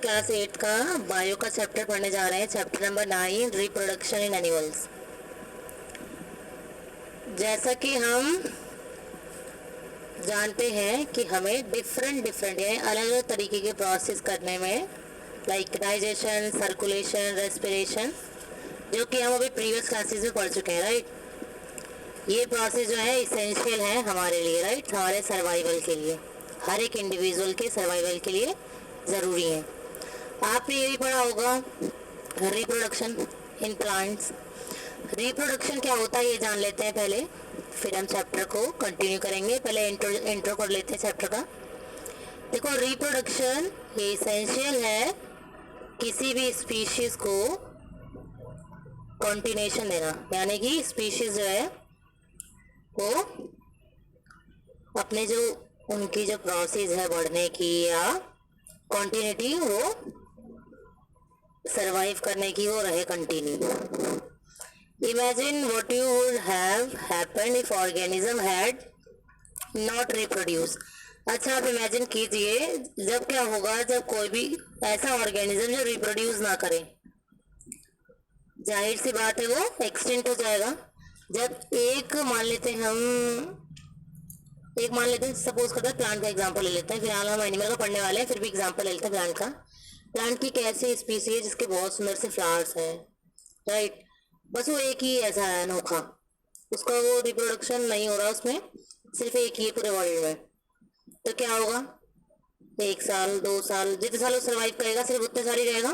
Class 8 का bio का chapter पढ़ने जा रहे हैं। Chapter number 9, reproduction in animals. जैसा कि हम जानते हैं कि हमें डिफरेंट यानी अलग अलग तरीके के प्रोसेस करने में, लाइक डाइजेशन, सर्कुलेशन, रेस्पिरेशन, जो कि हम अभी प्रीवियस क्लासेस में पढ़ चुके हैं, राइट। ये प्रोसेस जो है इसेंशियल है हमारे लिए, राइट, हमारे सर्वाइवल के लिए, हर एक इंडिविजुअल के सर्वाइवल के लिए ज़रूरी है। आपने ये भी पढ़ा होगा रिप्रोडक्शन इन प्लांट्स। रिप्रोडक्शन क्या होता है ये जान लेते हैं पहले, फिर हम चैप्टर को कंटिन्यू करेंगे। पहले इंट्रो कर लेते हैं चैप्टर का। देखो, रिप्रोडक्शन ये इसेंशियल है किसी भी स्पीशीज को कॉन्टिन्यूशन देना, यानी कि स्पीशीज जो है वो अपने जो उनकी जो प्रोसेस है बढ़ने की या कॉन्टिन्यूटी, वो सरवाइव करने की, वो रहे continue. Imagine what you would have happened if organism had not reproduce. अच्छा, आप इमेजिन कीजिए जब क्या होगा, जब कोई भी ऐसा ऑर्गेनिज्म जो रिप्रोड्यूस ना करे, जाहिर सी बात है वो एक्सटिंक्ट हो जाएगा। जब एक मान लेते हैं सपोज करते हैं प्लांट का एग्जांपल ले लेते हैं। फिलहाल हम एनिमल का पढ़ने वाले हैं, फिर भी एग्जांपल ले लेते हैं प्लांट का। प्लांट की कैसी स्पीसी है जिसके बहुत सुंदर से फ्लावर्स हैं, राइट, बस वो एक ही ऐसा है अनोखा, उसका वो रिप्रोडक्शन नहीं हो रहा, उसमें सिर्फ एक ही है पूरे वर्ल्ड में। तो क्या होगा, 1 साल 2 साल जितने साल वो सर्वाइव करेगा सिर्फ उतने साल ही रहेगा।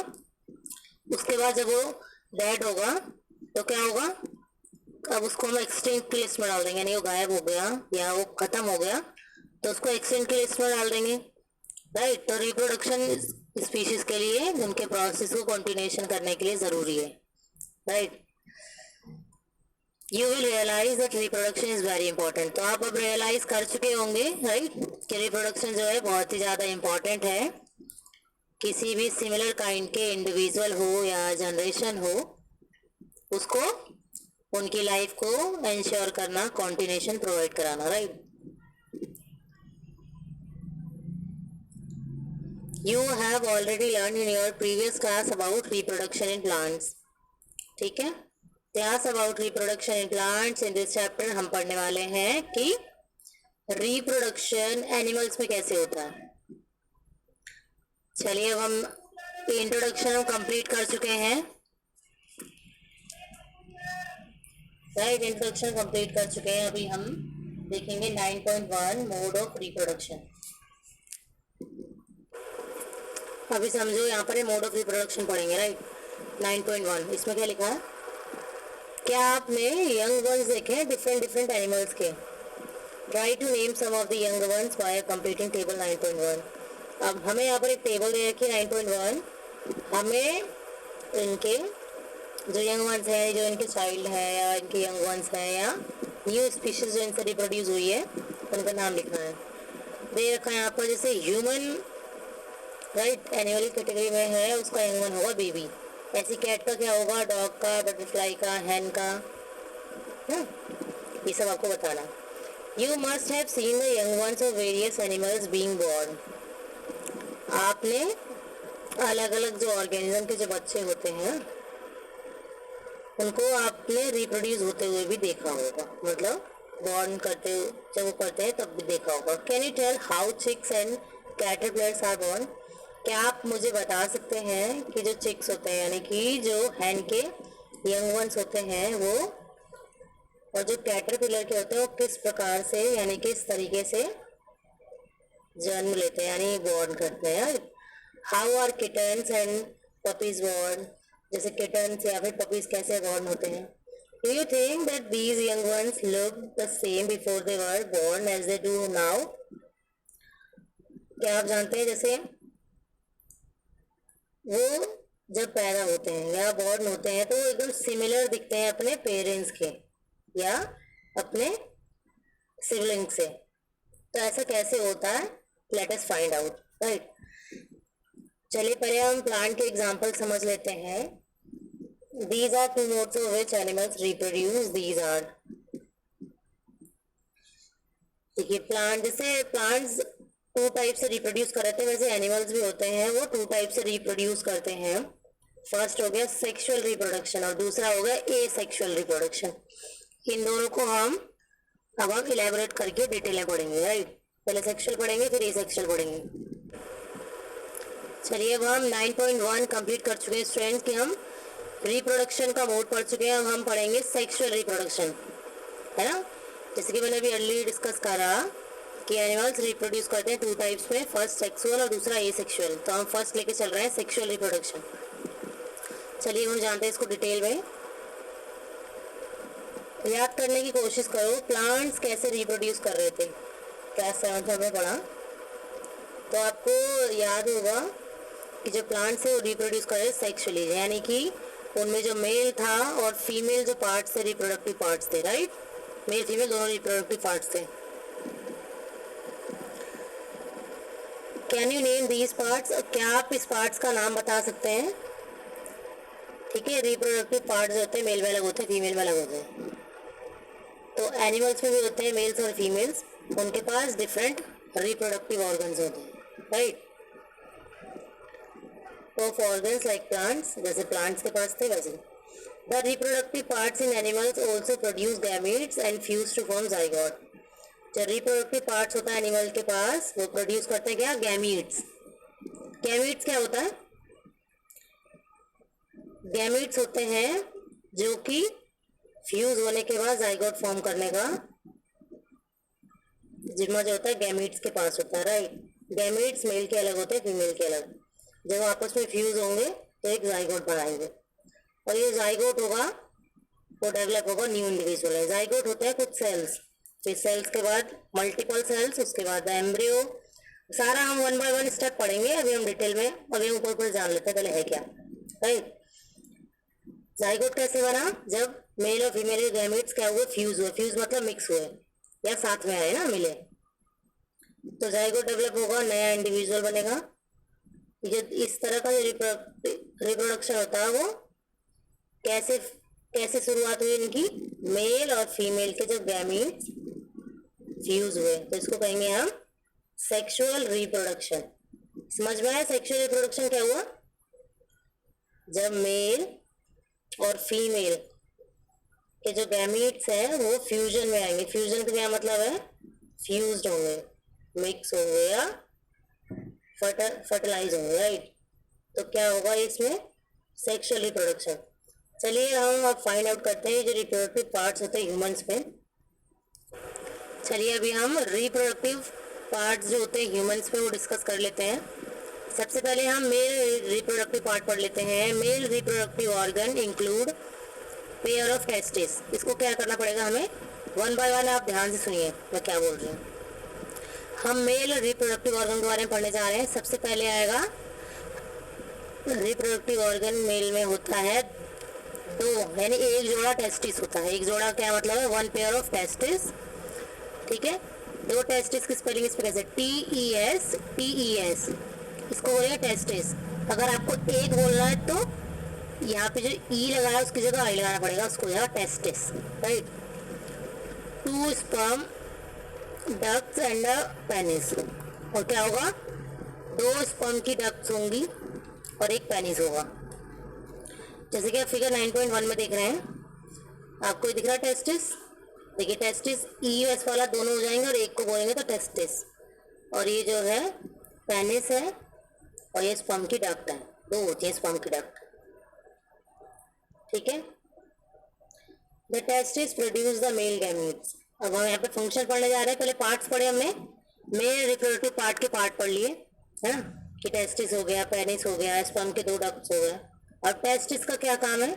उसके बाद जब वो डेड होगा तो क्या होगा, अब उसको हम एक्सटिंक्ट की लिस्ट में डाल देंगे, यानी वो गायब हो गया या वो खत्म हो गया तो उसको एक्सटिंक्ट की लिस्ट में डाल देंगे, राइट। तो रिप्रोडक्शन स्पीशीज के लिए उनके प्रोसेस को कंटिन्यूएशन करने के लिए ज़रूरी है, right. You will realise that reproduction is very important. तो आप अब रियलाइज कर चुके होंगे, राइट, कि रिप्रोडक्शन जो है बहुत ही ज़्यादा इंपॉर्टेंट है। किसी भी सिमिलर काइंड के इंडिविजुअल हो या जनरेशन हो, उसको उनकी लाइफ को इंश्योर करना, कॉन्टिन्यूएशन प्रोवाइड कराना, right. You have already learn in your previous class about reproduction in plants, ठीक है। Class about reproduction in plants, in this chapter हम पढ़ने वाले हैं कि रिप्रोडक्शन एनिमल्स में कैसे होता है। चलिए, अब हम इंट्रोडक्शन कंप्लीट कर चुके हैं, राइट, इंट्रोडक्शन कंप्लीट कर चुके हैं। अभी हम देखेंगे 9.1 मोड ऑफ रिप्रोडक्शन। अभी समझो यहाँ पर मोड ऑफ रिप्रोडक्शन पढ़ेंगे, राइट। 9.1 इसमें क्या लिखा है, क्या आपने यंग वंस देखे डिफरेंट एनिमल्स के। Try to name some of the young ones by completing table 9.1। अब हमें यहाँ पर एक टेबल दे रखी है 9.1। हमें इनके जो यंग वंस है, जो इनके चाइल्ड है या इनके यंग वंस है या न्यू स्पीशीज जो इनसे रिप्रोड्यूस हुई है, उनका नाम लिखना है। दे रखा है यहाँ पर जैसे ह्यूमन, राइट, एनिमल कैटेगरी में है, उसका यंग वन होगा बेबी। ऐसी कैट का क्या होगा, डॉग का, बटरफ्लाई का, हैन का, ये सब आपको बताना। You must have seen the young ones of various animals being born. आपने अलग अलग जो ऑर्गेनिज्म के जो बच्चे होते हैं उनको आपने रिप्रोड्यूस होते हुए भी देखा होगा, मतलब बॉर्न करते, जब वो करते हैं तब भी देखा होगा। Can you tell how chicks and caterpillars are born. क्या आप मुझे बता सकते हैं कि जो चिक्स होते हैं यानी कि जो हैन के यंग वंस होते हैं वो, और जो कैटरपिलर के होते हैं वो किस प्रकार से यानी किस तरीके से जन्म लेते हैं यानी बॉर्न करते हैं। How are kittens and puppies born, जैसे किटन्स या फिर पपीज कैसे बॉर्न होते हैं। Do you think that these young ones look the same before they were born as they do now. क्या आप जानते हैं जैसे वो जब पैदा होते हैं या बॉर्न होते हैं तो एकदम सिमिलर दिखते हैं अपने पेरेंट्स के या अपने सिबलिंग से, तो ऐसा कैसे होता है, let us find out, right. चलिए पहले हम प्लांट के एग्जांपल समझ लेते हैं। These are two modes of which animals reproduce. These are, देखिए प्लांट, जैसे प्लांट्स टू टाइप से रिप्रोड्यूस कर रहे थे, वैसे एनिमल्स भी होते हैं वो टू टाइप से रिप्रोड्यूस करते हैं। फर्स्ट हो गया सेक्सुअल रिप्रोडक्शन और दूसरा हो गया एसेक्सुअल रिप्रोडक्शन। इन दोनों को अब हम इलेबोरेट करके डिटेल में पढ़ेंगे, राइट। पहले सेक्सुअल पढ़ेंगे फिर एसेक्सुअल पढ़ेंगे। चलिए अब हम 9.1 कंप्लीट कर चुके हैं स्टूडेंट्स कि हम रिप्रोडक्शन का मोड पढ़ चुके हैं। अब हम पढ़ेंगे सेक्सुअल रिप्रोडक्शन, है ना। जैसे कि मैंने अभी अर्ली डिस्कस करा कि एनिमल्स रिप्रोड्यूस करते हैं टू टाइप्स में, फर्स्ट सेक्सुअल और दूसरा एसेक्सुअल। तो हम फर्स्ट लेके चल रहे हैं सेक्सुअल रिप्रोडक्शन। चलिए हम जानते हैं इसको डिटेल में। याद करने की कोशिश करो प्लांट्स कैसे रिप्रोड्यूस कर रहे थे, क्लास 7 में हमने पढ़ा। तो आपको याद होगा कि जो प्लांट्स है वो रिप्रोड्यूस कर रहे सेक्सुअली, यानी कि उनमें जो मेल था और फीमेल जो पार्ट्स थे, रिप्रोडक्टिव पार्ट्स थे, राइट। मेल फीमेल दोनों रिप्रोडक्टिव पार्ट्स थे। Can you name these parts, क्या आप इस पार्ट्स का नाम बता सकते हैं। ठीक है, रिप्रोडक्टिव पार्ट्स जो होते हैं मेल में अलग होते हैं, फीमेल में अलग होते हैं। तो एनिमल्स में भी होते हैं मेल्स और फीमेल्स, उनके पास डिफरेंट रिप्रोडक्टिव ऑर्गन्स होते हैं, right. Of organs like plants, जैसे प्लांट्स के पास थे वैसे। The reproductive parts in animals also produce gametes and fuse to form zygote. जो रिप्रोडक्टिव पार्ट्स होता है एनिमल के पास वो प्रोड्यूस करते हैं क्या, गैमीट्स। गैमीट्स क्या होता है, गैमीट्स होते हैं जो कि फ्यूज होने के बाद जाइगोट फॉर्म करने का जिम्मा जो होता है गैमीट्स के पास होता है, राइट। गैमीट्स मेल के अलग होते हैं, फीमेल के अलग। जब आपस में फ्यूज होंगे तो एक जाइगोट बनाएंगे और ये जाइगोट होगा वो डेवलप होगा न्यू इंडिविजुअल है। जाइगोट होते हैं कुछ सेल्स, फिर सेल्स के बाद मल्टीपल सेल्स, उसके बाद एम्ब्रियो। सारा हम वन बाय वन स्टेप पढ़ेंगे, अभी हम डिटेल में अभी ऊपर ऊपर जान लेते हैं पहले है क्या, राइट। जाइगोट कैसे बना, जब मेल और फीमेल गैमेट्स क्या हुए, फ्यूज हुए। फ्यूज मतलब मिक्स हुए या साथ में आए ना, मिले। तो जाइगोट डेवलप होगा, नया इंडिविजुअल बनेगा। ये इस तरह का रिप्रोडक्शन होता है वो कैसे कैसे शुरुआत हुई इनकी, मेल और फीमेल के जो गैमीट्स फ्यूज हुए, तो इसको कहेंगे हम सेक्सुअल रिप्रोडक्शन। समझ में आया सेक्सुअल रिप्रोडक्शन क्या हुआ, जब मेल और फीमेल के जो गैमीट्स हैं वो फ्यूजन में आएंगे। फ्यूजन का क्या मतलब है, फ्यूज्ड होंगे, मिक्स होंगे या फर्टिलाइज होंगे, राइट। तो क्या होगा इसमें, सेक्सुअल रिप्रोडक्शन। चलिए हम अब फाइंड आउट करते हैं जो रिप्रोडक्टिव पार्ट्स होते हैं ह्यूमंस में। चलिए अभी हम रिप्रोडक्टिव पार्ट्स जो होते हैं ह्यूमंस में वो डिस्कस कर लेते हैं। सबसे पहले हम मेल रिप्रोडक्टिव पार्ट पढ़ लेते हैं। Male reproductive organ include pair of testis. इसको क्या करना पड़ेगा हमें, वन बाय वन आप ध्यान से सुनिए मैं क्या बोल रही हूँ। हम मेल रिप्रोडक्टिव ऑर्गन के बारे में पढ़ने जा रहे हैं। सबसे पहले आएगा रिप्रोडक्टिव ऑर्गन मेल में होता है दो, यानी एक जोड़ा टेस्टिस होता है। एक जोड़ा क्या मतलब है, वन पेयर ऑफ टेस्टिस, ठीक है। दो टेस्टिस की स्पेलिंग इस पर कैसे, TES, इसको बोलेंगे टेस्टिस। अगर आपको एक बोलना है तो यहाँ पे जो ई लगाया उसकी जगह आई लगाना पड़ेगा, उसको जाएगा testis, right. Two sperm ducts and penis, और क्या होगा, दो स्पर्म की डक्ट्स होंगी और एक पेनिस होगा। जैसे कि आप फिगर 9.1 में देख रहे हैं, आपको दिख रहा है टेस्टिस। देखिए टेस्टिस ES वाला दोनों हो जाएंगे और एक को बोलेंगे तो टेस्टिस, और ये जो है पेनिस है और ये स्पर्म की डक्ट है, दो होती है स्पर्म की डक्ट, ठीक है। The testis produce the male gametes. अब हम यहाँ पे फंक्शन पढ़ने जा रहे हैं। पहले पार्ट्स पढ़े हमने, मेल रिप्रोडक्टिव पार्ट के पार्ट पढ़ लिए, है ना, कि टेस्टिस हो गया, पेनिस हो गया, स्पर्म के दो डक्ट्स हो गए। और टेस्टिस का क्या काम है,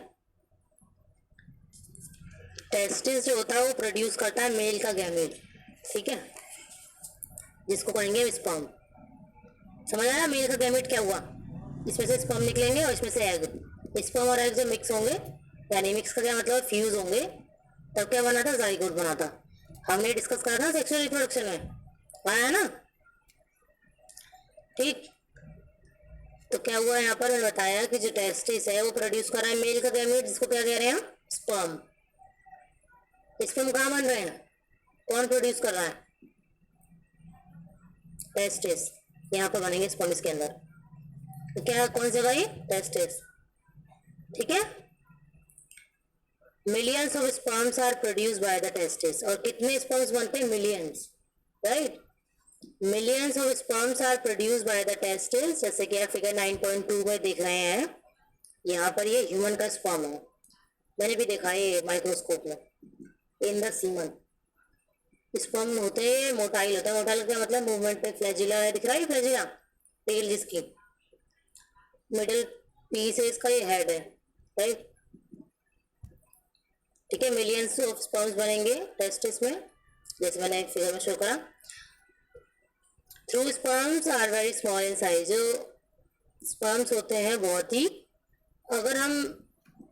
टेस्टिस जो होता है वो प्रोड्यूस करता है मेल का गैमीट, ठीक है, जिसको कहेंगे स्पर्म। समझ आया मेल का गैमीट क्या हुआ, इसमें से स्पर्म निकलेंगे और इसमें से एग। स्पर्म और एग जब मिक्स होंगे, यानी मिक्स का क्या मतलब फ्यूज होंगे, तब क्या बना था, जाइगोट बना था। हमने डिस्कस करा था सेक्सुअल रिप्रोडक्शन में, आया है ना, ठीक। तो क्या हुआ यहाँ पर मैंने बताया कि जो टेस्टिस है वो प्रोड्यूस कर रहा है मेल का गैमीट, जिसको क्या कह रहे हैं, स्पर्म। स्पर्म कहाँ बन रहे हैं, कौन प्रोड्यूस कर रहा है, टेस्टिस, यहाँ पर बनेंगे स्पर्म इसके अंदर। तो क्या कौन सी जगह ये? टेस्टिस, ठीक है। Millions of sperms are produce by the testis, और कितने स्पर्म्स बनते हैं? Millions, right. Millions of sperms are produce by the testis, जैसे कि आप फिगर 9.2 में देख रहे हैं, यहाँ पर ये ह्यूमन का स्पर्म है, मैंने भी देखा है माइक्रोस्कोप में, इन द सीमन। स्पर्म होते हैं, मोटाइल होता है, मोटाइल का मतलब मूवमेंट पे फ्लैजिला है, दिख रहा है फ्लैजिला, टेल जिसकी, मिडिल पीस है इसका, ये हेड है, राइट, ठीक है। मिलियंस ऑफ स्पर्म्स बनेंगे टेस्टिस में, जैसे मैंने फिगर में शो करा। Through sperms are very small in size, जो स्पर्म्स होते हैं बहुत ही, अगर हम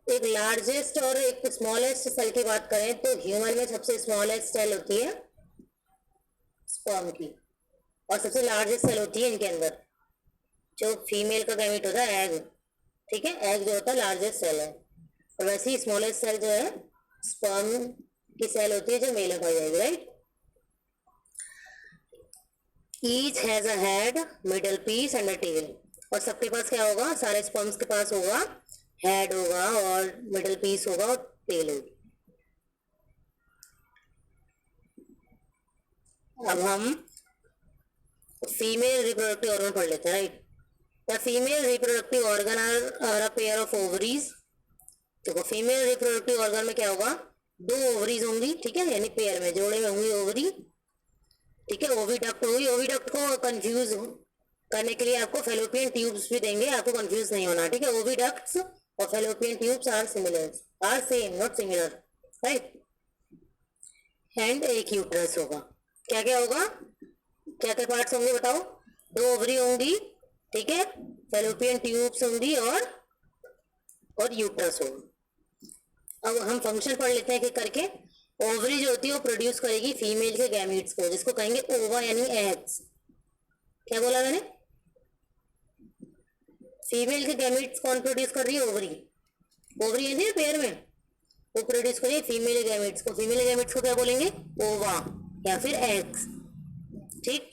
एक लार्जेस्ट और एक स्मॉलेस्ट सेल की बात करें तो ह्यूमन में सबसे स्मॉलेस्ट सेल होती है स्पर्म की, और सबसे लार्जेस्ट सेल होती है इनके अंदर, जो फीमेल का गैमेट होता है एग, ठीक है, एग जो होता है लार्जेस्ट सेल है, और वैसे ही स्मॉलेस्ट सेल जो है स्पर्म की सेल होती है जो मेल में पाई जाएगी, right. Each has a head, middle piece and a tail, और सबके पास क्या होगा? सारे स्पर्म्स के पास होगा हेड होगा और मिडल पीस होगा और टेल होगी। अब हम फीमेल रिप्रोडक्टिव ऑर्गन पढ़ लेते हैं, right. The female reproductive organ are a pair of ovaries. देखो फीमेल रिप्रोडक्टिव ऑर्गन में क्या होगा? दो ओवरीज होंगी, ठीक है, यानी पेयर में, जोड़े में होंगी ओवरी, ठीक है। ओविडक्ट होगी, ओविडक्ट को कंफ्यूज करने के लिए आपको फेलोपियन ट्यूब्स भी देंगे, आपको कंफ्यूज नहीं होना, ठीक है। ओविडक्ट्स और fallopian tubes are similar, are same not similar, right. And एक यूट्रस होगा। क्या क्या होगा? क्या क्या पार्ट्स होंगे बताओ? दो ओवरी होंगी, ठीक है, फेलोपियन ट्यूब्स होंगी और यूट्रस होगा। अब हम फंक्शन पढ़ लेते हैं कि करके। ओवरी जो होती है वो प्रोड्यूस करेगी फीमेल के गैमीट्स को, जिसको कहेंगे ओवा यानी एग्स। क्या बोला मैंने? फीमेल के गैमीट्स कौन प्रोड्यूस कर रही है? ओवरी। ओवरी है ना पेयर में, वो प्रोड्यूस करिए फीमेल गैमेट्स को। फीमेल गैमेट्स को क्या बोलेंगे? ओवा या फिर एग्स, ठीक।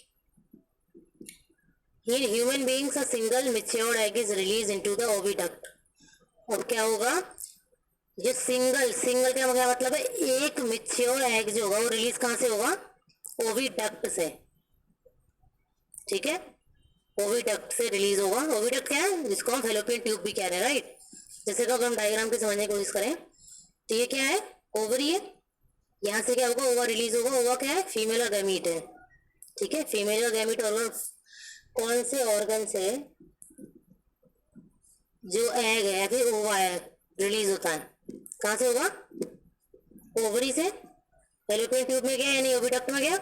In human beings, a single matured egg is released into the oviduct. अब क्या होगा? ये सिंगल क्या मतलब है? एक मैच्योर एग जो होगा वो रिलीज कहाँ से होगा? ओविडक्ट से, ठीक है, ओविडक्ट से रिलीज होगा। ओविडक्ट क्या है? जिसको हम फेलोपियन ट्यूब भी कह रहे हैं, राइट। जैसे कि अगर हम डायग्राम की समझने की कोशिश करें तो ये क्या है? ओवरी है, यहाँ से क्या होगा? ओवा रिलीज होगा। ओवा क्या है? फीमेल का गैमीट है, ठीक है। फीमेल का गैमीट ऑर्गन कौन से ऑर्गन से? जो एग है या फिर ओवा है रिलीज होता है, कहाँ से होगा? ओवरी से। फेलोपियन ट्यूब में गया यानी ओविडक्ट में गया,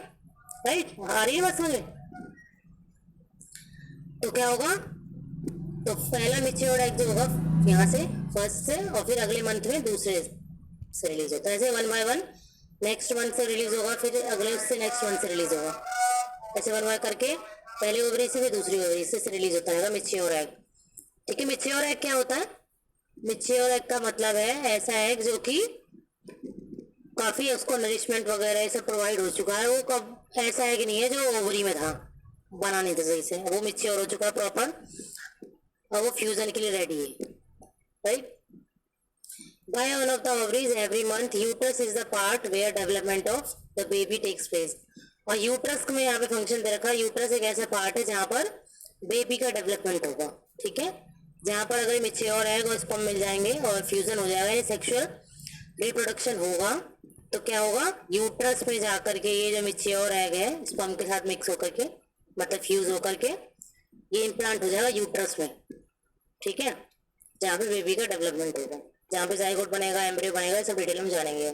राइट। आ रही है बात समझ में? तो क्या होगा? तो पहला मैच्योर्ड एग जो होगा यहाँ से फर्स्ट से, और फिर अगले मंथ में दूसरे से रिलीज होता है, ऐसे 1 बाय 1 नेक्स्ट मंथ से रिलीज होगा, फिर अगले से नेक्स्ट मंथ से रिलीज होगा, ऐसे 1 बाय करके पहले ओवरी से फिर दूसरी ओवरी से रिलीज होता है मैच्योर एग, ठीक है। मैच्योर एग क्या होता है? मैच्योर एग का मतलब है ऐसा एग जो कि काफी उसको नरिशमेंट वगैरह ये सब प्रोवाइड हो चुका है। वो कब ऐसा एग नहीं है जो ओवरी में था, बना नहीं था सही से, वो मैच्योर हो चुका है प्रॉपर, और वो फ्यूजन के लिए रेडी है, right. By one of the ovaries every month, uterus is the part where development of the baby takes place. और यूट्रस में यहाँ पे फंक्शन दे रखा है। यूट्रस एक ऐसा पार्ट है जहाँ पर बेबी का डेवलपमेंट होगा, ठीक है, जहाँ पर अगर मैच्योर एग और स्पर्म मिल जाएंगे और फ्यूजन हो जाएगा, ये सेक्सुअल रिप्रोडक्शन होगा, तो क्या होगा? यूट्रस में जाकर के ये जो मैच्योर एग है स्पर्म के साथ मिक्स होकर के, मतलब फ्यूज होकर के ये इम्प्लांट हो जाएगा यूट्रस में, ठीक है, जहाँ पे बेबी का डेवलपमेंट होगा, जहाँ पे जाइगोट बनेगा, एम्ब्रियो बनेगा, सब डिटेल में जानेंगे।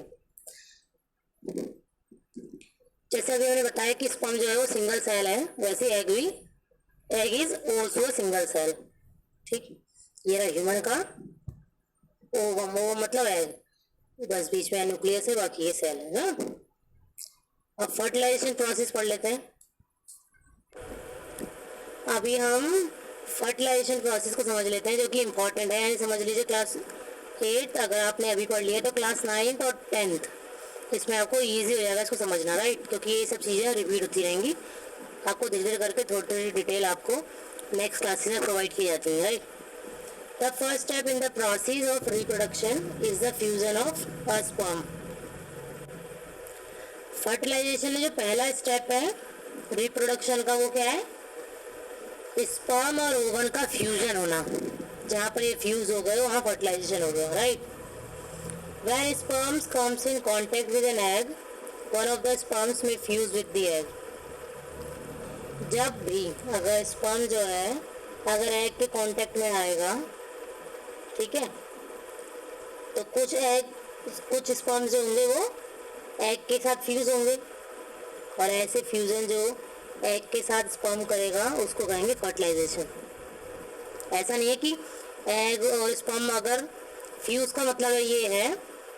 जैसे अभी मैंने बताया कि स्पर्म जो है वो सिंगल सेल है, वैसे एग भी, egg is also single cell, ठीक। ये रहा ह्यूमन का ओवम, वो मतलब एग, बस बीच में न्यूक्लियस है, बाकी ये सेल है ना। अब फर्टिलाइजेशन प्रोसेस पढ़ लेते हैं। अभी हम फर्टिलाइजेशन प्रोसेस को समझ लेते हैं, जो कि इम्पोर्टेंट है, यानी समझ लीजिए क्लास 8 अगर आपने अभी पढ़ लिया तो क्लास 9 और 10 इसमें आपको इजी हो जाएगा इसको समझना, राइट, क्योंकि ये सब चीज़ें रिपीट होती रहेंगी आपको धीरे धीरे करके थोड़ी थोड़ी डिटेल आपको नेक्स्ट क्लासेस में प्रोवाइड की जाती है, right. The first step in the process of reproduction is the fusion of a sperm. Fertilization में जो पहला स्टेप है रिप्रोडक्शन का, वो क्या है? स्पर्म और ओवन का फ्यूजन होना। जहाँ पर ये फ्यूज हो गए वहाँ फर्टिलाइजेशन हो गया, right. When sperms comes in contact with an egg, one of the sperms may fuse with the egg. जब भी अगर स्पर्म जो है अगर एग के कांटेक्ट में आएगा, ठीक है, तो कुछ स्पर्म जो होंगे वो एग के साथ फ्यूज होंगे, और ऐसे फ्यूजन जो एग के साथ स्पर्म करेगा उसको कहेंगे फर्टिलाइजेशन। ऐसा नहीं है कि एग और स्पर्म अगर फ्यूज का मतलब ये है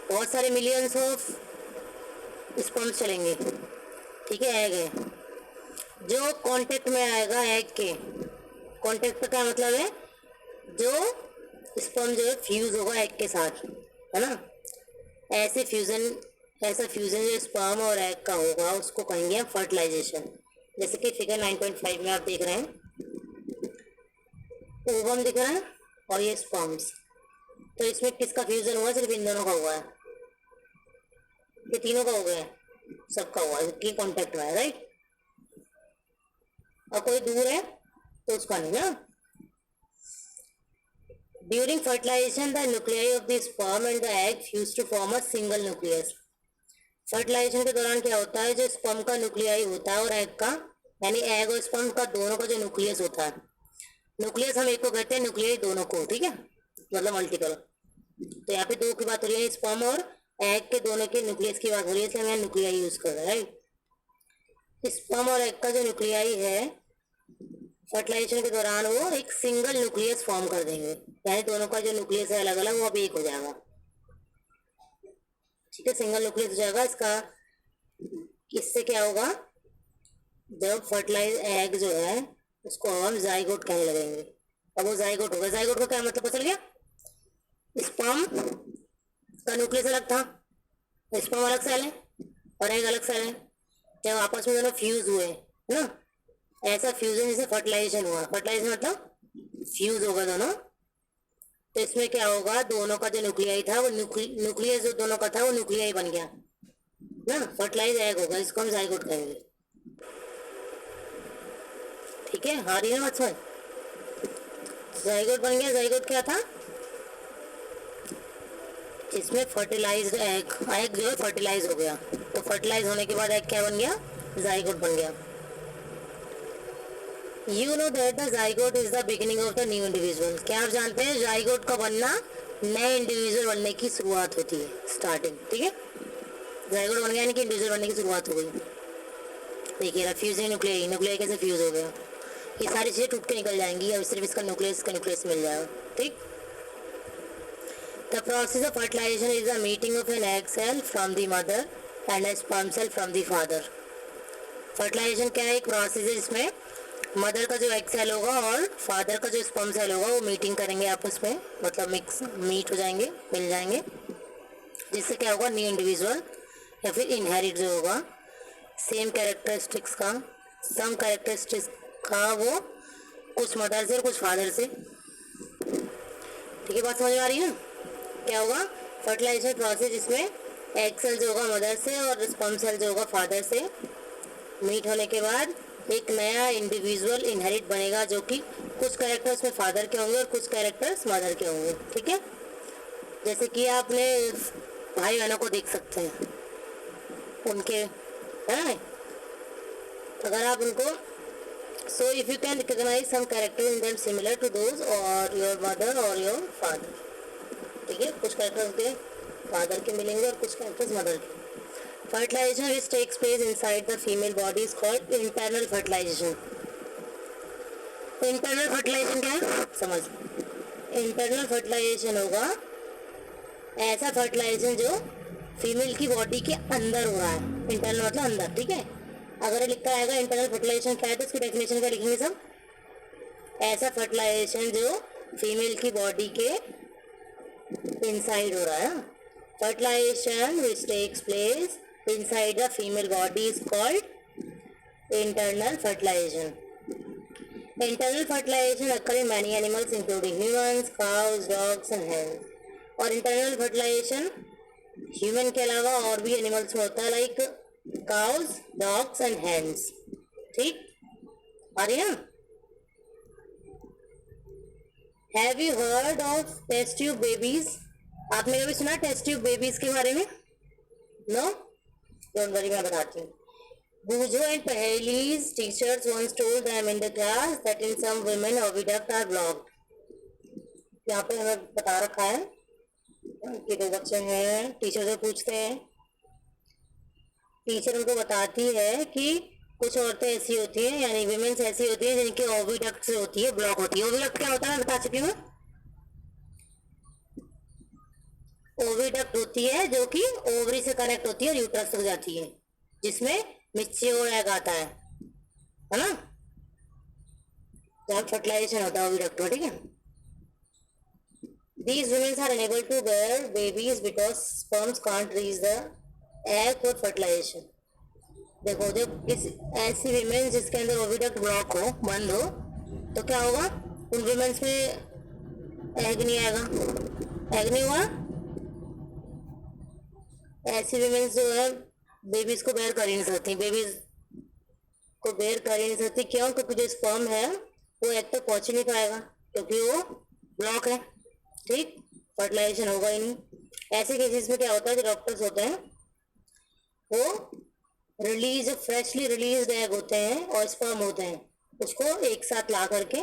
बहुत सारे मिलियंस ऑफ स्पर्म्स चलेंगे, ठीक है। एग है जो कांटेक्ट में आएगा, एग के कांटेक्ट का क्या मतलब है? जो स्पर्म जो है फ्यूज होगा एग के साथ, है ना। ऐसा फ्यूजन जो स्पर्म और एग का होगा उसको कहेंगे हम फर्टिलाइजेशन। जैसे कि फिगर 9.5 में आप देख रहे हैं, ओवम दिख रहा है और ये स्पर्म्स, तो इसमें किसका फ्यूजन हुआ? सिर्फ इन दोनों का हुआ है, ये तीनों का हो गया है, सबका हुआ है कि कांटेक्ट में है, राइट। और कोई दूर है तो उसका नहीं ना। During fertilization the nuclei of the sperm and the egg fuse to form a single nucleus. Fertilization के दौरान क्या होता है? जो स्पर्म का न्यूक्लियाई होता है और एग का, यानी एग और स्पर्म का दोनों का जो न्यूक्लियस होता है, न्यूक्लियस हम एक को कहते हैं, न्यूक्लियाई दोनों को, ठीक है, मतलब मल्टीपल। तो यहाँ पे दो की बात हो रही है, स्पर्म और एग के दोनों के न्यूक्लियस की बात हो रही है, इसलिए मैं न्यूक्लियाई यूज कर रहा है। स्पर्म और एग का जो न्यूक्लियाई है फर्टिलाइजेशन के दौरान वो एक सिंगल न्यूक्लियस फॉर्म कर देंगे, यानी दोनों का जो न्यूक्लियस है अलग अलग वो अब एक हो जाएगा, ठीक है, सिंगल न्यूक्लियस हो जाएगा इसका। इससे क्या होगा? जब फर्टिलाइज एग जो है उसको हम जाइगोट कहने लगेंगे। अब वो जाइगोट होगा, जाइगोट का क्या मतलब पता चल गया? स्पर्म का न्यूक्लियस अलग था, स्पर्म अलग सेल है और एग अलग सेल है, जब आपस में दोनों फ्यूज हुए ना, ऐसा फ्यूजन जैसे फर्टिलाइजेशन हुआ। फर्टिलाइजेशन मतलब फ्यूज होगा दोनों, तो इसमें क्या होगा? दोनों का जो न्यूक्लियाई था वो न्यूक्लियस जो दोनों का था वो न्यूक्लियाई बन गया ना, फर्टिलाइज एग होगा, इसको हम जाइगोट कहेंगे, ठीक है। हाँ रही है बात समझ? जाइगोट बन गया। जाइगोट क्या था? इसमें फर्टिलाइज्ड एग जो है फर्टिलाइज हो गया, तो फर्टिलाइज होने के बाद एग क्या बन गया? जाइगोट बन गया। You know that the zygote is the beginning of the new individual। क्या आप जानते हैं जाइगोट का बनना नए इंडिविजुअल बनने की शुरुआत होती है, स्टार्टिंग, ठीक है। जाइगोट बन गया यानी कि इंडिविजुअल बनने की शुरुआत हो गई। देखिए फ्यूजिंग न्यूक्लियाई, न्यूक्लियाई कैसे फ्यूज हो गया, ये सारी चीज़ें टूट के निकल जाएंगी, अब सिर्फ इसका न्यूक्लियस मिल जाएगा, ठीक। The process of fertilization is the meeting of an egg cell from the mother and a sperm cell from the father. Fertilization क्या है? एक प्रोसेस है जिसमें मदर का जो एग सेल होगा और फादर का जो स्पर्म सेल होगा वो मीटिंग करेंगे आपस में, मतलब मीट हो जाएंगे, मिल जाएंगे, जिससे क्या होगा? न्यू इंडिविजुअल या फिर इनहेरिट जो होगा सेम कैरेक्टरिस्टिक्स का, सम कैरेक्टरिस्टिक्स का, वो कुछ मदर से और कुछ फादर से, ठीक है। बात समझ में आ रही है ना? क्या होगा? फर्टिलाइजेशन प्रोसेस जिसमें एग सेल जो होगा मदर से और स्पर्म सेल जो होगा फादर से मीट होने के बाद एक नया इंडिविजुअल इनहेरिट बनेगा, जो कि कुछ कैरेक्टर्स में फादर के होंगे और कुछ कैरेक्टर्स मदर के होंगे, ठीक है। जैसे कि आपने भाई बहनों को देख सकते हैं, उनके है अगर आप उनको, so if you can recognize some character in them similar to those और योर मदर और योर फादर, ठीक है। कुछ कैरेक्टर्स के फादर के मिलेंगे और कुछ कैरेक्टर्स मदर के। Fertilization which takes place inside the female body is called internal fertilization। Internal fertilization क्या है समझ? इंटरनल फर्टिलाइजेशन होगा ऐसा फर्टिलाइजेशन जो फीमेल की बॉडी के अंदर हो रहा है। इंटरनल मतलब अंदर, ठीक है। अगर लिखा आएगा इंटरनल फर्टिलाइजेशन क्या है तो उसकी डेफिनेशन क्या लिखेंगे सब? ऐसा फर्टिलाइजेशन जो फीमेल की बॉडी के इनसाइड हो रहा है। Fertilization which takes place inside the female body is called internal fertilization. Internal fertilization occur in many animals including humans, cows, dogs and hens. और internal fertilization human के अलावा और भी animals में होता है like cows, dogs and hens. ठीक, आ रही है? Have you heard of test tube babies? आपने कभी सुना टेस्ट ट्यूब बेबीज के बारे में? नो, डोंट वरी, मैं बताती हूँ. Bujo and Paheli's teachers once told them in the class that in some women oviduct are blocked. यहाँ पे हमें बता रखा है कि दो बच्चे हैं, टीचर से पूछते हैं, टीचर उनको बताती है कि कुछ औरतें ऐसी होती हैं, यानी विमेन्स ऐसी होती हैं जिनके ओविडक्ट से होती है, ब्लॉक होती है. ओविडक्ट क्या होता है मैं बता चुकी हूँ. ओविडक्ट होती है जो कि ओवरी से कनेक्ट होती है और यूट्रस तक जाती है, जिसमें मैच्योर एग आता है ना, जहाँ फर्टिलाइजेशन होता है ओविडक्ट में. ठीक है. These women are unable to bear babies because sperms can't reach the egg for fertilization. देखो, जब किसी ऐसी विमेन जिसके अंदर ओविडक्ट ब्लॉक हो, बंद हो, तो क्या होगा, उन विमेन्स में एग नहीं आएगा. एग नहीं हुआ, ऐसी विमेन्स जो है बेबीज को बेयर कर ही नहीं सकती. बेबीज को बेयर कर ही नहीं सकती. क्यों? क्योंकि जो स्पर्म है वो एग तक पहुंच ही नहीं पाएगा, क्योंकि वो ब्लॉक है. ठीक, फर्टिलाइजेशन होगा ही नहीं. ऐसे केसेस में क्या होता है, जो डॉक्टर्स होते हैं वो फ्रेशली रिलीज एग होते हैं और स्पर्म होते हैं, उसको एक साथ ला करके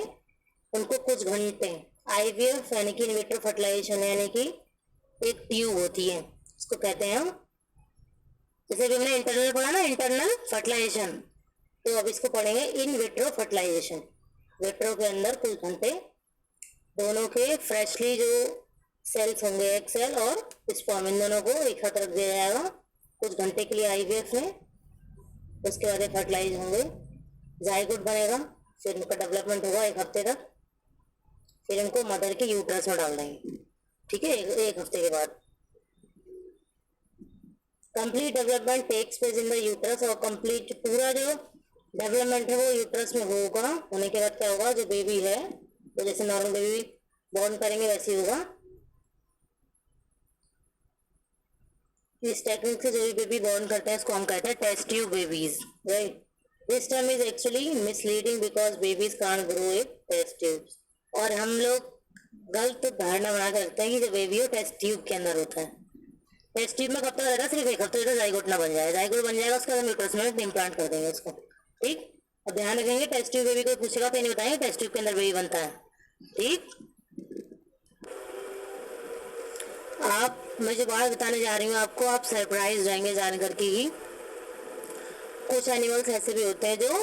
उनको कुछ घंटे आईवीएफ यानी कि इन विट्रो फर्टिलाइजेशन यानी कि एक ट्यूब होती है, इसको कहते हैं हम. जैसे भी हमने इंटरनल पढ़ा ना, इंटरनल फर्टिलाइजेशन, तो अब इसको पढ़ेंगे इन विट्रो फर्टिलाइजेशन. विट्रो के अंदर कुछ घंटे दोनों के फ्रेशली जो सेल्स होंगे, एग सेल और स्पर्म, इन दोनों को एक साथ रख दिया जाएगा कुछ घंटे के लिए आईवीएफ में. उसके बाद ये फर्टिलाइज होंगे, जाइगोट बनेगा, फिर इनका डेवलपमेंट होगा 1 हफ्ते तक, फिर इनको मदर के यूट्रस में डाल देंगे. ठीक है, एक हफ्ते के बाद complete development takes place in the uterus. और कंप्लीट पूरा जो डेवलपमेंट है वो यूट्रस में होगा. होने के बाद क्या होगा, जो बेबी है तो जैसे नॉर्मल बेबी बॉर्न करेंगे वैसे ही होगा. इस टेक्निक से जो भी बेबी बॉर्न करते हैं इसको हम कहते हैं test tube babies. Right, this term is actually misleading because babies can't grow in test tubes. और हम लोग गलत धारणा बना कर रखते हैं कि जो बेबी हो टेस्ट ट्यूब के अंदर होता है. टेस्ट ट्यूब में कब तक रहेगा, सिर्फ 1 हफ्ते तक जाइगोट ना बन जाए. जाइगोट बन जाएगा उसका हम यूट्रस में इम्प्लांट कर देंगे उसको. ठीक, अब ध्यान रखेंगे, टेस्ट ट्यूब बेबी को पूछेगा तो नहीं बताएंगे टेस्ट ट्यूब के अंदर बेबी बनता है. ठीक, आप मैं जो बात बताने जा रही हूँ आपको, आप सरप्राइज जाएंगे जान करके ही. कुछ एनिमल्स ऐसे भी होते हैं जो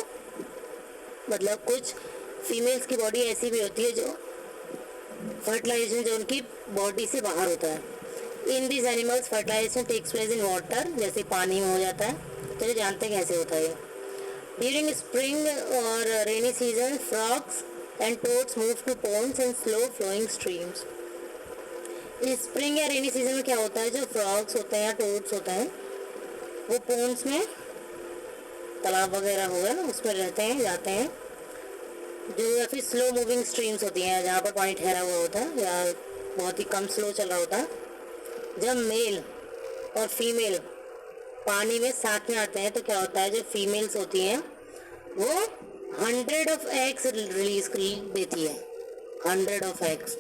मतलब कुछ फीमेल्स की बॉडी ऐसी भी होती है जो फर्टिलाइजेशन जो उनकी बॉडी से बाहर होता है. In this animals fertilization takes place in water, जैसे पानी में हो जाता है. तो जानते हैं कैसे होता है. ड्यूरिंग स्प्रिंग और rainy season frogs and toads move to ponds and slow flowing streams. Spring या रेनी सीजन में क्या होता है, जो फ्रॉग्स होते हैं या टोड्स होते हैं वो पोन्स में, तालाब वगैरह हो गया ना, उसमें रहते हैं, जाते हैं. जो या फिर स्लो मूविंग स्ट्रीम्स होती हैं जहाँ पर पानी ठहरा हुआ होता है या बहुत ही कम स्लो चल रहा होता है. जब मेल और फीमेल पानी में साथ में आते हैं तो क्या होता है, जो फीमेल्स होती हैं वो 100 ऑफ एग्स रिलीज देती है. 100 of eggs.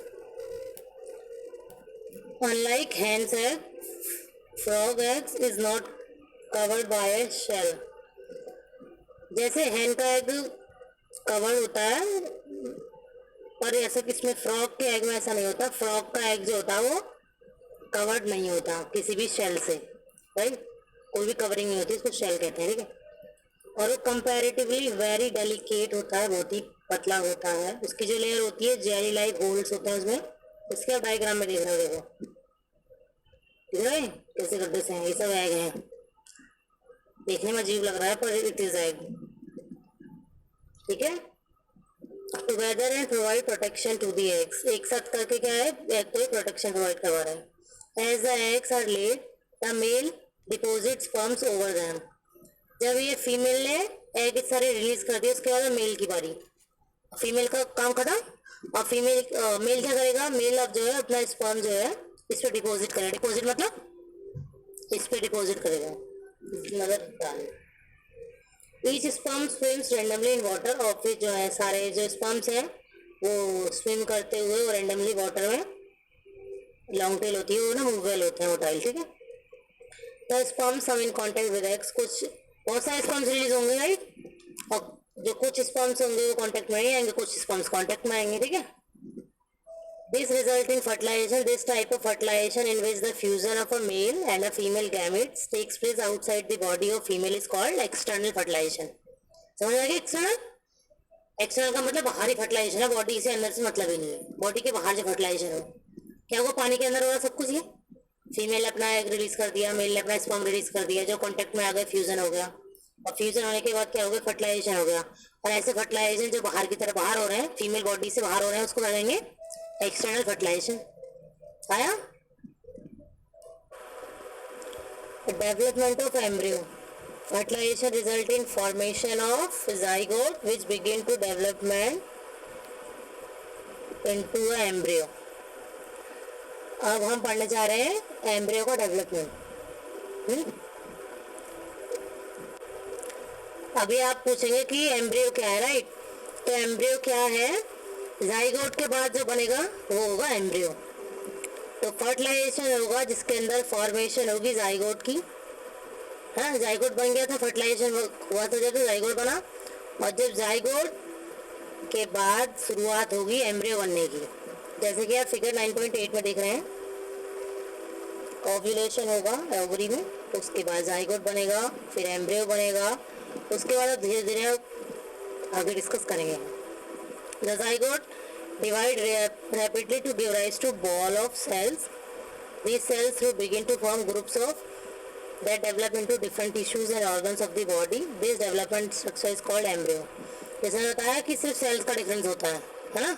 Unlike hen's egg, frog eggs is not covered by a shell. जैसे hen का एग कवर होता है, पर ऐसे किसमें फ्रॉग के एग में ऐसा नहीं होता. फ्रॉग का एग जो होता है वो कवर्ड नहीं होता किसी भी शेल से. राइट, कोई भी कवरिंग नहीं होती, इसको शेल कहते हैं. ठीक है, और वो कंपैरेटिवली वेरी डेलिकेट होता है, बहुत ही पतला होता है. उसकी जो लेयर होती है जेली लाइक होल्स होते हैं उसमें. इसके आप डायग्राम में देख रहे हो, देखो दिख रहा है कैसे गड्ढे से हैं. ये सब एग हैं, देखने में अजीब लग रहा है पर इट इज एग. ठीक है, together and provide protection to the eggs. एक साथ करके क्या है, एग को प्रोटेक्शन प्रोवाइड करवा रहे हैं. As the eggs are laid the male deposit sperms over them. जब ये फीमेल ने एग सारे रिलीज कर दिए, उसके बाद मेल की बारी, फीमेल का काम खत्म। और फीमेल मेल क्या करेगा, मेल अब जो है अपना स्पर्म जो है इस पे डिपॉजिट करेगा, डिपॉजिट मतलब इस पे डिपॉजिट करेगा, नजर डाल। Each sperm swims randomly in water, और फिर जो है सारे जो स्पर्म्स हैं वो स्विम करते हुए वो रेंडमली वाटर में, लॉन्ग टेल होती है वो ना, मूवेल होते हैं वो टाइल, ठीक है। The sperms come in contact with eggs, कुछ बहुत सारे स्पर्म्स रिलीज होंगे राइट, और जो कुछ स्पर्म्स होंगे वो कांटेक्ट में नहीं आएंगे, कुछ स्पर्म्स कांटेक्ट में आएंगे, ठीक है। This result in fertilization. This type of fertilization in which the fusion of a male and a female gametes takes place outside the body of female is called external fertilization. समझ आ गया external? External का मतलब बाहरी fertilisation है, body से अंदर से मतलब ही नहीं है, बॉडी के बाहर जो फर्टिलाइजेशन हो, क्या वो पानी के अंदर हो रहा सब कुछ, ये फीमेल अपना एग रिलीज कर दिया, मेल ने अपना स्पर्म रिलीज कर दिया, जो कांटेक्ट में आ गए फ्यूजन हो गया, और फ्यूजन होने के बाद क्या हो गया, फर्टिलाइजेशन हो गया। और ऐसे फर्टिलाइजेशन जो बाहर की तरफ बाहर हो रहे हैं, फीमेल बॉडी से बाहर हो रहे हैं, उसको कहेंगे एक्सटर्नल फर्टिलाइजेशन। आया? Development of embryo, fertilization result in formation of zygote which begin to development into a embryo। अब हम पढ़ने जा रहे हैं एम्ब्रियो का डेवलपमेंट। अभी आप पूछेंगे कि एम्ब्रियो क्या है राइट, तो एम्ब्रियो क्या है, जाइगोट के बाद जो बनेगा वो होगा एम्ब्रियो। तो फर्टिलाइजेशन होगा जिसके अंदर फॉर्मेशन होगी जाइगोट की, हाँ जाइगोट बन गया था, फर्टिलाइजेशन हुआ था जब जाइगोट बना, और जब जाइगोट के बाद शुरुआत होगी एम्ब्रियो बनने की, जैसे कि आप फिगर 9.8 में देख रहे हैं, ओव्यूलेशन होगा ओवरी में, उसके बाद जाइगोट बनेगा, फिर एम्ब्रियो बनेगा, उसके बाद धीरे धीरे आगे डिस्कस करेंगे। The zygote divide rapidly to give rise to ball of cells. These cells will begin to form groups of that develop into different tissues and organs of the body. This development structure is called embryo. जैसे मैंने बताया कि सिर्फ sales का difference होता है ना,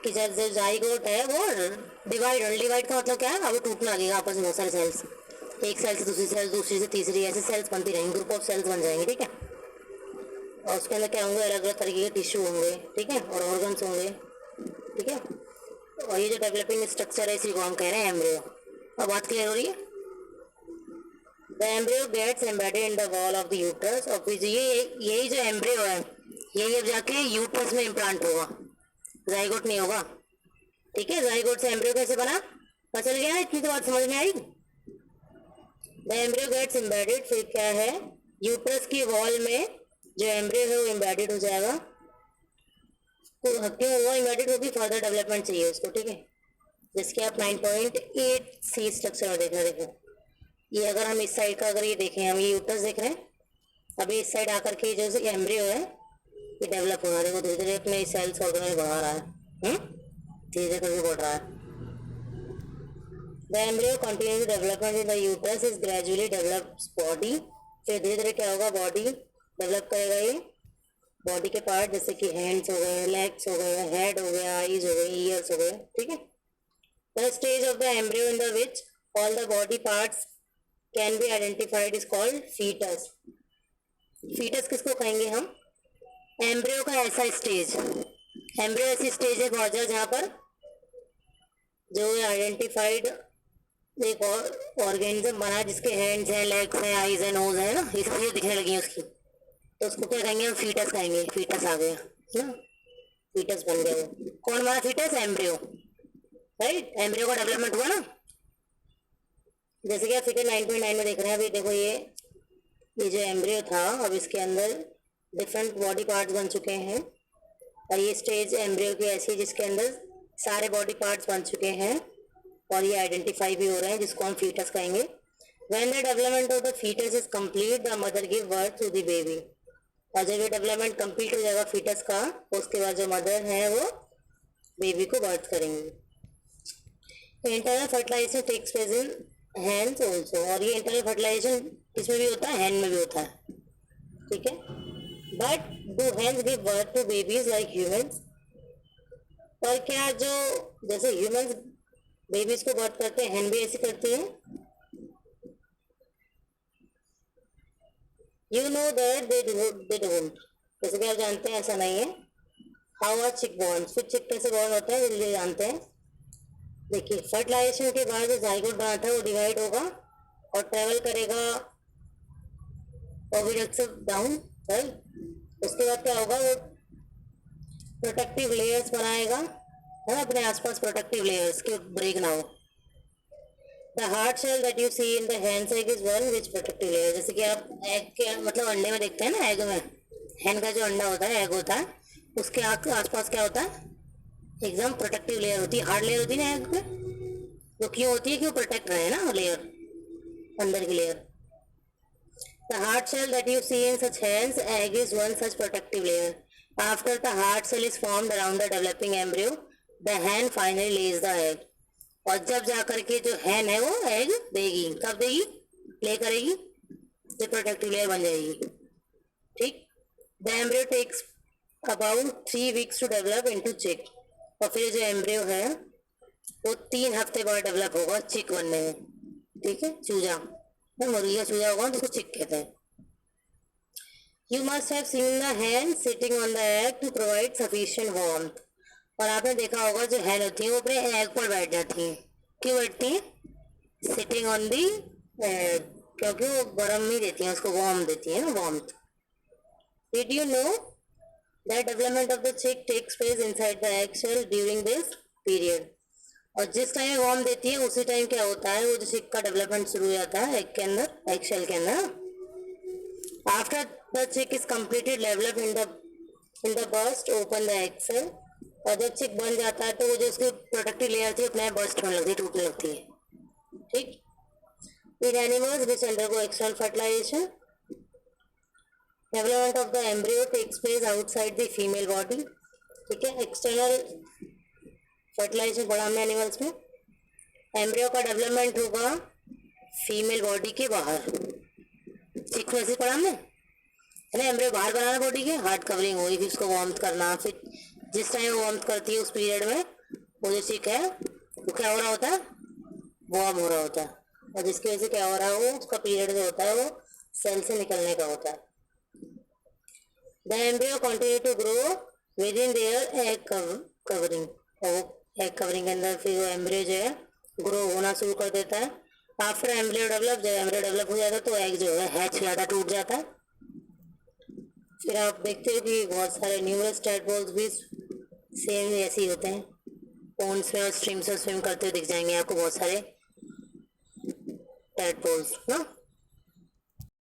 कि जब जो जाइगोट है वो डिवाइड का मतलब क्या है, अब टूटने लगेगा आपस में बहुत सारे सेल्स, एक सेल से दूसरी सेल, दूसरी से तीसरी, ऐसे सेल्स बनती रहेंगी, ग्रुप ऑफ सेल्स बन जाएंगे, ठीक है। और उसके अंदर क्या होंगे, अलग अलग तरीके के टिश्यू होंगे, ठीक है, और ऑर्गन्स होंगे, ठीक है। और ये जो डेवलपिंग स्ट्रक्चर है इसी को हम कह रहे हैं एम्ब्रियो। अब बात क्लियर हो रही है। The embryo gets embedded in the wall of the uterus, और फिर यही जो एम्ब्रियो है यही अब जाके यूट्रस में इम्प्लांट होगा, जाइगोट नहीं होगा, ठीक है। जाइगोट से एम्ब्रियो कैसे बना पता चल गया, इतनी तो बात समझ में आई। द एम्ब्रियो गेट्स एम्बेडेड, फिर क्या है, यूट्रस की वॉल में जो एम्ब्रियो है वो एम्बेडेड हो जाएगा, तो क्यों हुआ एम्बेडेड होगी, फर्दर डेवलपमेंट चाहिए उसको, ठीक है। जिसके आप 9.8 सी स्ट्रक्चर में देख रहे हैं, देखो ये अगर हम इस साइड का अगर ये देखें, हम ये यूट्रस देख रहे हैं, अभी इस साइड आकर के जो एम्ब्रियो है ये डेवलप हो रहा है, देखो धीरे धीरे अपने सेल्स ऑर्गन में बढ़ा रहा है, धीरे धीरे करके बढ़ रहा है। The embryo continue development in the uterus is gradually develops body, फिर धीरे धीरे क्या होगा, बॉडी डेवलप करेगा ये, बॉडी के पार्ट जैसे कि हैंड्स हो गए, लेग्स हो गए, हेड हो गया, आईज हो गई, ईयर्स हो गए, ठीक है। The stage of the embryo in the which all the body parts can be identified is called foetus. Foetus किसको कहेंगे हम, एम्ब्रियो का ऐसा स्टेज, एम्ब्रियो ऐसी स्टेज है बहुत जहाँ पर जो आइडेंटिफाइड एक ऑर्गेनिज्म बना जिसके हैंड्स हैं, लेग्स हैं, आईज है, नोज है ना, ये सब चीजें दिखने लगी उसकी, तो उसको क्या कहेंगे हम, फीटस कहेंगे, फीटस आ गया ना, फीटस बन गया वो। कौन बना फीटस, एम्ब्रियो, राइट, एम्ब्रियो का डेवलपमेंट हुआ ना, जैसे कि आप फिगर 9.9 में देख रहे हैं, अभी देखो ये जो एम्ब्रियो था अब इसके अंदर डिफरेंट बॉडी पार्ट्स बन चुके हैं, और ये स्टेज एम्ब्रियो की ऐसी जिसके अंदर सारे बॉडी पार्ट्स बन चुके हैं और ये आइडेंटिफाई भी हो रहे हैं, जिसको हम फीटस कहेंगे। When the development of the fetus is complete, the mother give birth to the baby। और जब ये डेवलपमेंट कंप्लीट हो जाएगा फीटस का, उसके बाद जो मदर है वो बेबी को बर्थ करेंगे। Internal fertilization takes place in hens also, और ये इंटरनल फर्टिलाइजेशन किसमें भी होता है, हैंड में भी होता है, ठीक है। But do hens give birth to babies like humans, और क्या जो जैसे ह्यूमन्स बेबीज को बर्थ करते हैं, हैंड भी ऐसे करती हैं, you know that they don't, जैसे कि आप जानते हैं ऐसा नहीं है। हाउ आर चिक बॉर्न, फिर चिक कैसे बॉर्न होता है जल्दी जानते हैं। देखिए फर्टिलाइजेशन के बाद जो जाइगोट बना था वो डिवाइड होगा और ट्रेवल करेगा ओविडक्ट से डाउन, राइट। उसके बाद क्या होगा, वो प्रोटेक्टिव लेयर्स बनाएगा, है ना, अपने आसपास प्रोटेक्टिव लेयर्स के ब्रेक ना हो। The hard shell that you see in the hens egg is one which protective layer, जैसे कि आप एग के मतलब अंडे में देखते हैं ना, एग में हैन का जो अंडा होता है, एग होता है, उसके आसपास क्या होता है, एकदम प्रोटेक्टिव लेयर होती है, हार्ड लेयर होती है ना एग में। वो क्यों होती है, क्यों प्रोटेक्ट रहे ना लेयर, अंदर की layer. The hard shell that you see in such hens, egg is one such protective layer. After the hard shell is formed around the developing embryo, the hen finally lays the egg. और जब जाकर के जो hen है वो egg देगी, कब देगी, lay करेगी, तो protective layer बन जाएगी, ठीक। The embryo takes about 3 weeks to develop into chick. और फिर जो embryo है वो 3 हफ्ते बाद डेवलप होगा चिक बनने में, ठीक है, चूजा, मुर्गिया चूजा होगा जिसको चिक कहते हैं। You must have seen the hen sitting on the egg to provide sufficient warmth. और आपने देखा होगा जो hen होती है वो अपने एग पर बैठ जाती हैं, क्यों बैठती हैं, सिटिंग ऑन दी एग, क्योंकि वो गर्म नहीं देती हैं, उसको वार्म देती है ना, warmth. Did you know that development of the chick takes place inside the egg shell during this period? और जिस टाइम वार्म देती है उसी टाइम क्या होता है, वो जो चिक का डेवलपमेंट शुरू हो जाता है एग के अंदर, एग शेल के अंदर। After the chick is completed develop in the burst open the egg shell, और जब चिक बन जाता है तो वो जो उसकी प्रोटेक्टिव लेयर थी अपने बर्स्ट होने लगती है, टूटने लगती है, ठीक। In animals which undergo external fertilization, development of the embryo takes place outside the female body, ठीक है। एक्सटर्नल फर्टिलाइजेशन पढ़ा हमने एनिमल्स में, एम्ब्रियो का डेवलपमेंट होगा फीमेल बॉडी के बाहर, चिक में से पढ़ा हमने, है ना, एम्ब्रियो बाहर बनाना बॉडी के, हार्ड कवरिंग हुई, फिर उसको वार्म करना, फिर जिस टाइम वो वार्म करती है उस पीरियड में वो जो चिक है वो क्या हो रहा होता है, वार्म हो रहा होता है, और जिसकी वजह से क्या हो रहा है, वो उसका पीरियड जो होता है वो सेल से निकलने का होता है। The embryo continue to grow within their egg covering, और एग कवरिंग के अंदर फिर वो एम्ब्रियो जो है ग्रो होना शुरू कर देता है। आफ्टर एम्ब्रियो डेवलप, जब एम्ब्रियो डेवलप हो जाता है तो एग जो है हैच ज़्यादा टूट जाता है। फिर आप देखते हो कि बहुत सारे न्यूमरस टैडपोल्स भी सेम ऐसे ही होते हैं, पोन्स में और स्ट्रीम्स में स्विम करते हुए दिख जाएंगे आपको बहुत सारे टैडपोल्स ना।